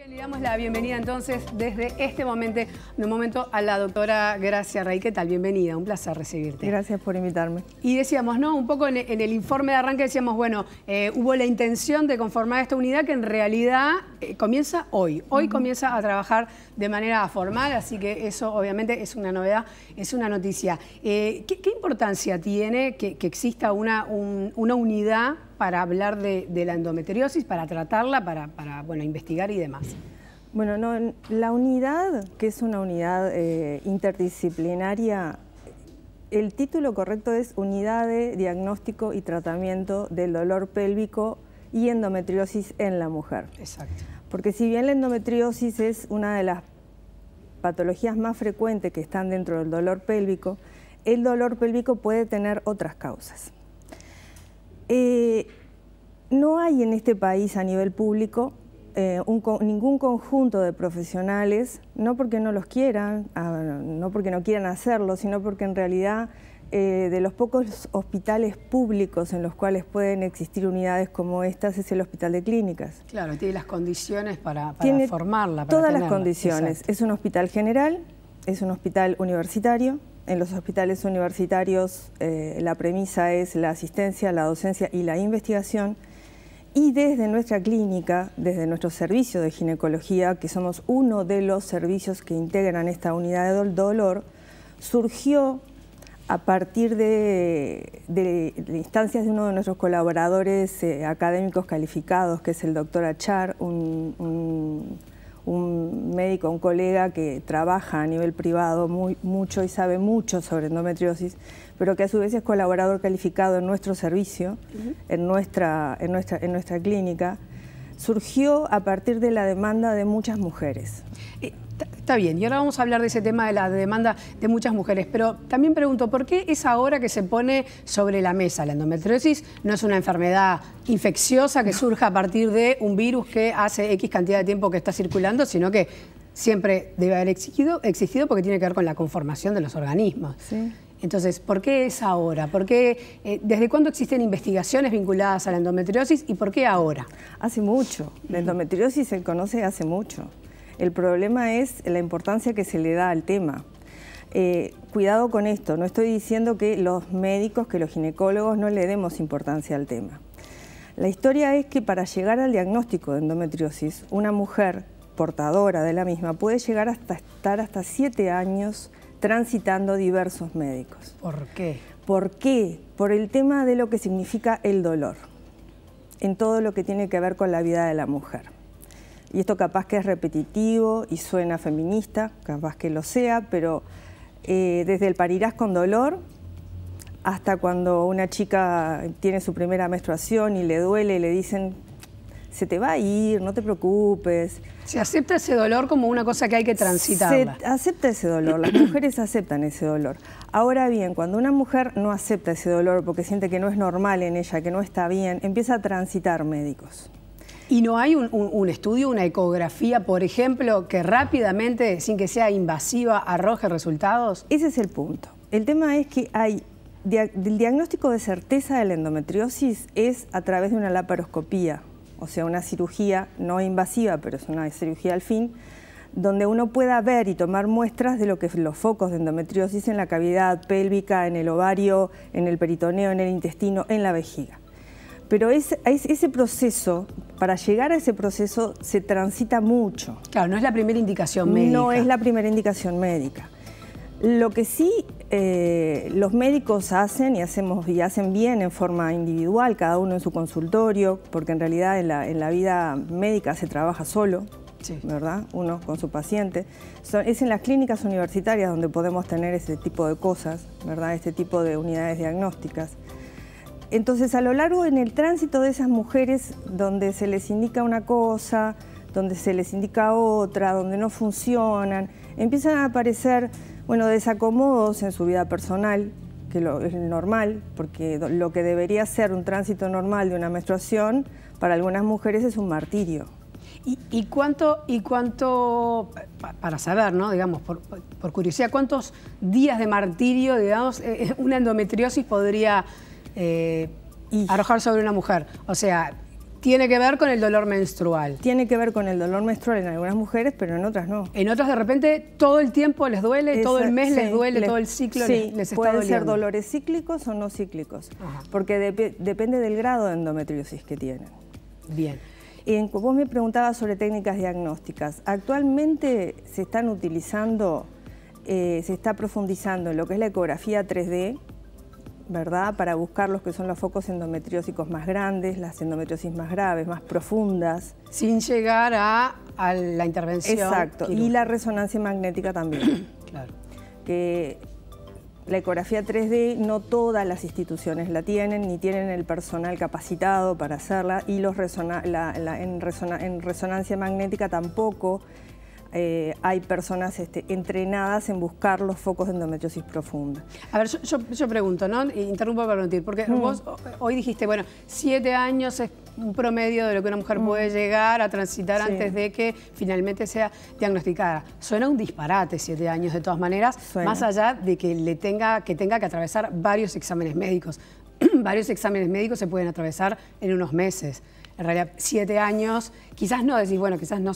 Le damos la bienvenida entonces desde este momento a la doctora Gracia Rey. ¿Qué tal? Bienvenida, un placer recibirte. Gracias por invitarme. Y decíamos, ¿no? Un poco en el informe de arranque decíamos, bueno, hubo la intención de conformar esta unidad que en realidad comienza hoy. Hoy comienza a trabajar de manera formal, así que eso obviamente es una novedad, es una noticia. ¿Qué importancia tiene que exista una unidad para hablar de la endometriosis, para tratarla, para bueno, investigar y demás? Bueno, no, la unidad, que es una unidad interdisciplinaria, el título correcto es Unidad de Diagnóstico y Tratamiento del Dolor Pélvico y Endometriosis en la Mujer. Exacto. Porque si bien la endometriosis es una de las patologías más frecuentes que están dentro del dolor pélvico, el dolor pélvico puede tener otras causas. No hay en este país a nivel público ningún conjunto de profesionales, no porque no los quieran, no porque no quieran hacerlo, sino porque en realidad de los pocos hospitales públicos en los cuales pueden existir unidades como estas es el Hospital de Clínicas. Claro, tiene las condiciones para formarla, para todas tenerla. Las condiciones. Exacto. Es un hospital general, es un hospital universitario. En los hospitales universitarios la premisa es la asistencia, la docencia y la investigación. Y desde nuestra clínica, desde nuestro servicio de ginecología, que somos uno de los servicios que integran esta unidad de dolor, surgió a partir de instancias de uno de nuestros colaboradores académicos calificados, que es el doctor Achar, un médico, un colega que trabaja a nivel privado mucho y sabe mucho sobre endometriosis, pero que a su vez es colaborador calificado en nuestro servicio, en nuestra clínica, surgió a partir de la demanda de muchas mujeres. Está bien, y ahora vamos a hablar de ese tema de la demanda de muchas mujeres, pero también pregunto, ¿por qué es ahora que se pone sobre la mesa? La endometriosis no es una enfermedad infecciosa que surja a partir de un virus que hace X cantidad de tiempo que está circulando, sino que siempre debe haber existido porque tiene que ver con la conformación de los organismos. Sí. Entonces, ¿por qué es ahora? ¿Por qué, ¿desde cuándo existen investigaciones vinculadas a la endometriosis y por qué ahora? Hace mucho. La endometriosis se conoce hace mucho. El problema es la importancia que se le da al tema. Cuidado con esto, no estoy diciendo que los médicos, que los ginecólogos no le demos importancia al tema. La historia es que para llegar al diagnóstico de endometriosis, una mujer portadora de la misma puede llegar hasta estar hasta 7 años transitando diversos médicos. ¿Por qué? ¿Por qué? Por el tema de lo que significa el dolor, en todo lo que tiene que ver con la vida de la mujer. Y esto capaz que es repetitivo y suena feminista, capaz que lo sea, pero desde el parirás con dolor hasta cuando una chica tiene su primera menstruación y le duele y le dicen se te va a ir, no te preocupes. Se acepta ese dolor como una cosa que hay que transitarla. Se acepta ese dolor, las mujeres aceptan ese dolor. Ahora bien, cuando una mujer no acepta ese dolor porque siente que no es normal en ella, que no está bien, empieza a transitar médicos. ¿Y no hay un estudio, una ecografía, por ejemplo, que rápidamente, sin que sea invasiva, arroje resultados? Ese es el punto. El tema es que el diagnóstico de certeza de la endometriosis es a través de una laparoscopía, o sea, una cirugía no invasiva, pero es una cirugía al fin, donde uno pueda ver y tomar muestras de lo que son los focos de endometriosis en la cavidad pélvica, en el ovario, en el peritoneo, en el intestino, en la vejiga. Pero ese proceso, para llegar a ese proceso, se transita mucho. Claro, no es la primera indicación médica. No es la primera indicación médica. Lo que sí los médicos hacen y hacen bien en forma individual, cada uno en su consultorio, porque en realidad en la vida médica se trabaja solo, sí, ¿verdad? Uno con su paciente. Es en las clínicas universitarias donde podemos tener ese tipo de cosas, ¿verdad? Este tipo de unidades diagnósticas. Entonces, a lo largo en el tránsito de esas mujeres, donde se les indica una cosa, donde se les indica otra, donde no funcionan, empiezan a aparecer, bueno, desacomodos en su vida personal, que es normal, porque lo que debería ser un tránsito normal de una menstruación, para algunas mujeres es un martirio. ¿Y cuánto, para saber, ¿no? Digamos, por curiosidad, cuántos días de martirio, digamos, una endometriosis podría arrojar sobre una mujer? O sea, Tiene que ver con el dolor menstrual. Tiene que ver con el dolor menstrual en algunas mujeres, pero en otras no. En otras de repente todo el tiempo les duele, todo el mes les duele, todo el ciclo les está doliendo. Pueden ser dolores cíclicos o no cíclicos, porque depende del grado de endometriosis que tienen. Bien. Vos me preguntabas sobre técnicas diagnósticas. Actualmente se están utilizando, se está profundizando en lo que es la ecografía 3D, ¿verdad? Para buscar los que son los focos endometriósicos más grandes, las endometriosis más graves, más profundas. Sin llegar a la intervención. Exacto, quirúrgica. Y la resonancia magnética también. Claro. Que la ecografía 3D no todas las instituciones la tienen, ni tienen el personal capacitado para hacerla, y en resonancia magnética tampoco hay personas entrenadas en buscar los focos de endometriosis profunda. A ver, yo pregunto, ¿no? Interrumpo para preguntar, porque vos hoy dijiste, bueno, 7 años es un promedio de lo que una mujer puede llegar a transitar antes de que finalmente sea diagnosticada. Suena un disparate 7 años de todas maneras, más allá de que tenga que atravesar varios exámenes médicos. Varios exámenes médicos se pueden atravesar en unos meses. En realidad, 7 años, quizás no decís, bueno, quizás no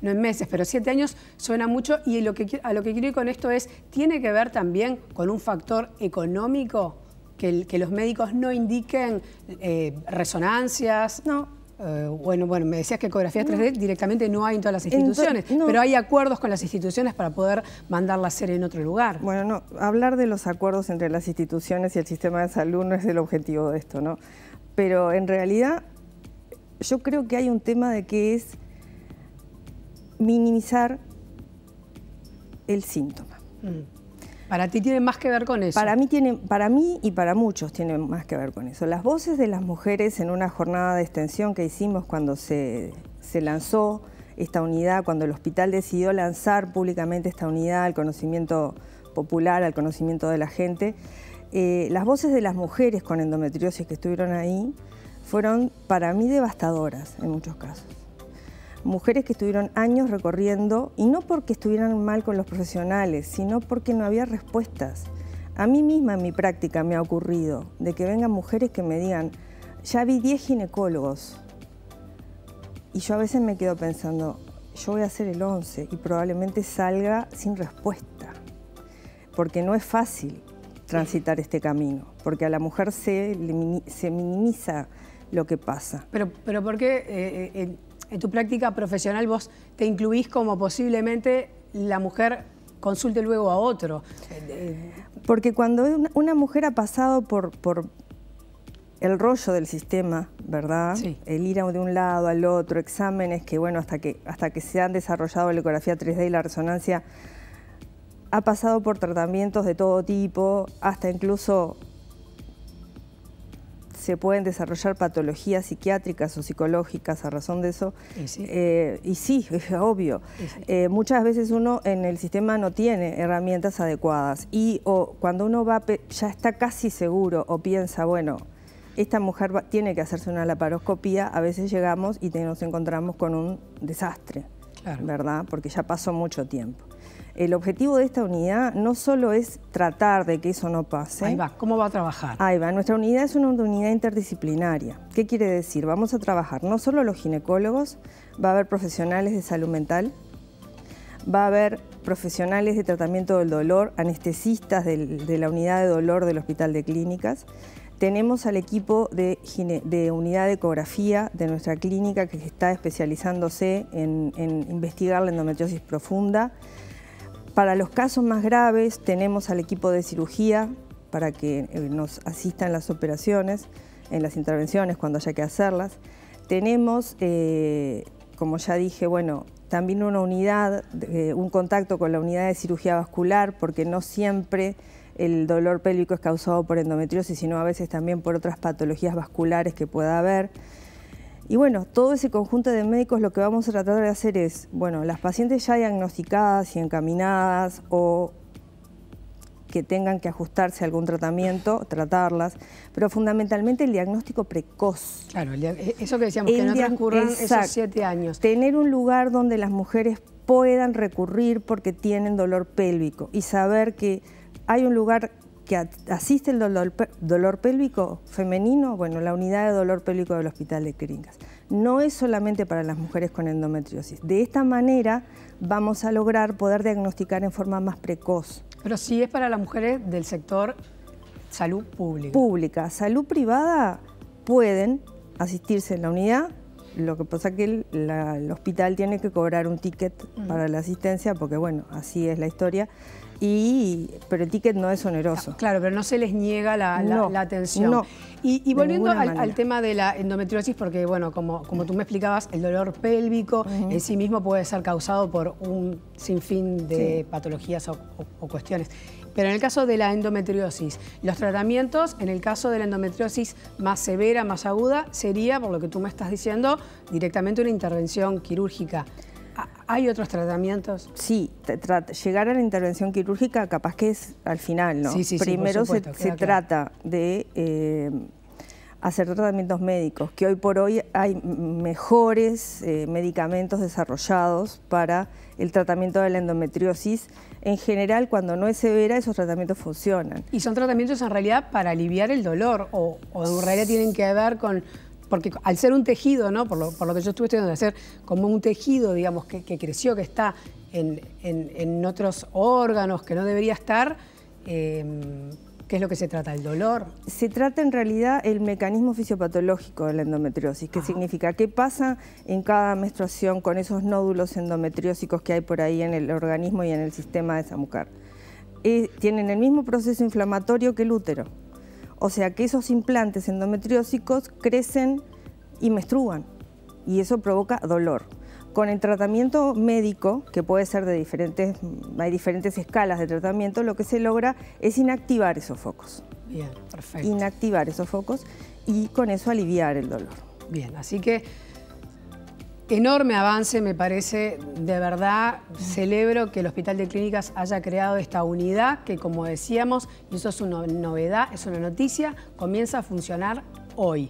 en meses, pero 7 años suena mucho, y a lo que quiero ir con esto es, ¿tiene que ver también con un factor económico? Que los médicos no indiquen resonancias. No. Bueno, me decías que ecografías 3D directamente no hay en todas las instituciones, pero hay acuerdos con las instituciones para poder mandarla a hacer en otro lugar. Bueno, no, hablar de los acuerdos entre las instituciones y el sistema de salud no es el objetivo de esto, ¿no? Pero en realidad yo creo que hay un tema de que es minimizar el síntoma. Para ti tiene más que ver con eso. Para mí y para muchos tiene más que ver con eso. Las voces de las mujeres en una jornada de extensión que hicimos cuando se lanzó esta unidad, cuando el hospital decidió lanzar públicamente esta unidad al conocimiento popular, al conocimiento de la gente, las voces de las mujeres con endometriosis que estuvieron ahí fueron para mí devastadoras en muchos casos. Mujeres que estuvieron años recorriendo, y no porque estuvieran mal con los profesionales, sino porque no había respuestas. A mí misma en mi práctica me ha ocurrido de que vengan mujeres que me digan, ya vi 10 ginecólogos, y yo a veces me quedo pensando, yo voy a hacer el 11 y probablemente salga sin respuesta, porque no es fácil transitar este camino, porque a la mujer se minimiza lo que pasa. Pero ¿por qué en tu práctica profesional vos te incluís como posiblemente la mujer consulte luego a otro? Porque cuando una mujer ha pasado por el rollo del sistema, ¿verdad? Sí. El ir de un lado al otro, exámenes que, bueno, hasta que se han desarrollado la ecografía 3D y la resonancia, ha pasado por tratamientos de todo tipo, hasta incluso se pueden desarrollar patologías psiquiátricas o psicológicas a razón de eso. Y sí, es obvio. Sí. Muchas veces uno en el sistema no tiene herramientas adecuadas o cuando uno va ya está casi seguro o piensa, bueno, esta mujer tiene que hacerse una laparoscopía, a veces llegamos y nos encontramos con un desastre, claro, ¿verdad? Porque ya pasó mucho tiempo. El objetivo de esta unidad no solo es tratar de que eso no pase. Ahí va, ¿cómo va a trabajar? Ahí va, nuestra unidad es una unidad interdisciplinaria. ¿Qué quiere decir? Vamos a trabajar no solo los ginecólogos, va a haber profesionales de salud mental, va a haber profesionales de tratamiento del dolor, anestesistas de la unidad de dolor del Hospital de Clínicas. Tenemos al equipo de unidad de ecografía de nuestra clínica que está especializándose en investigar la endometriosis profunda. Para los casos más graves tenemos al equipo de cirugía para que nos asista en las operaciones, en las intervenciones cuando haya que hacerlas. Tenemos, como ya dije, bueno, también una unidad, un contacto con la unidad de cirugía vascular, porque no siempre el dolor pélvico es causado por endometriosis, sino a veces también por otras patologías vasculares que pueda haber. Y bueno, todo ese conjunto de médicos lo que vamos a tratar de hacer es, bueno, las pacientes ya diagnosticadas y encaminadas o que tengan que ajustarse a algún tratamiento, tratarlas, pero fundamentalmente el diagnóstico precoz. Claro, eso que decíamos, que no transcurran esos 7 años. Tener un lugar donde las mujeres puedan recurrir porque tienen dolor pélvico y saber que hay un lugar que asiste el dolor pélvico femenino, bueno, la unidad de dolor pélvico del Hospital de Clínicas. no es solamente para las mujeres con endometriosis. De esta manera vamos a lograr poder diagnosticar en forma más precoz. Pero sí es para las mujeres del sector salud pública. Pública. Salud privada pueden asistirse en la unidad, lo que pasa es que el hospital tiene que cobrar un ticket para la asistencia, porque bueno, así es la historia, pero el ticket no es oneroso. Claro, pero no se les niega la atención. No, y volviendo al tema de la endometriosis, porque bueno, como tú me explicabas, el dolor pélvico en sí mismo puede ser causado por un sinfín de patologías o cuestiones. Pero en el caso de la endometriosis, los tratamientos, en el caso de la endometriosis más severa, más aguda, sería, por lo que tú me estás diciendo, directamente una intervención quirúrgica. ¿Hay otros tratamientos? Sí, llegar a la intervención quirúrgica capaz que es al final, ¿no? Sí, primero por supuesto, se trata de hacer tratamientos médicos, que hoy por hoy hay mejores medicamentos desarrollados para el tratamiento de la endometriosis. En general, cuando no es severa, esos tratamientos funcionan. ¿Y son tratamientos en realidad para aliviar el dolor o en realidad tienen que ver con...? Porque al ser un tejido, ¿no? por lo que yo estuve estudiando, al ser como un tejido, digamos, que creció, que está en otros órganos, que no debería estar, ¿qué es lo que se trata? ¿El dolor? Se trata en realidad el mecanismo fisiopatológico de la endometriosis, que significa qué pasa en cada menstruación con esos nódulos endometriósicos que hay por ahí en el organismo y en el sistema de esa mujer. Tienen el mismo proceso inflamatorio que el útero. O sea que esos implantes endometriósicos crecen y menstruan y eso provoca dolor. Con el tratamiento médico, que puede ser hay diferentes escalas de tratamiento, lo que se logra es inactivar esos focos. Bien, perfecto. Inactivar esos focos y con eso aliviar el dolor. Bien, así que enorme avance, me parece, de verdad. Celebro que el Hospital de Clínicas haya creado esta unidad que, como decíamos, y eso es una novedad, es una noticia, comienza a funcionar hoy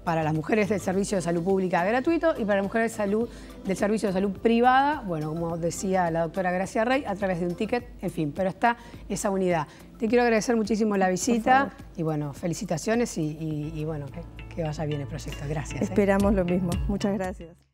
para las mujeres del Servicio de Salud Pública gratuito y para las mujeres del Servicio de Salud Privada, bueno, como decía la doctora Gracia Rey, a través de un ticket, en fin, pero está esa unidad. Te quiero agradecer muchísimo la visita y bueno, felicitaciones y bueno, que vaya bien el proyecto. Gracias. Esperamos lo mismo. Muchas gracias.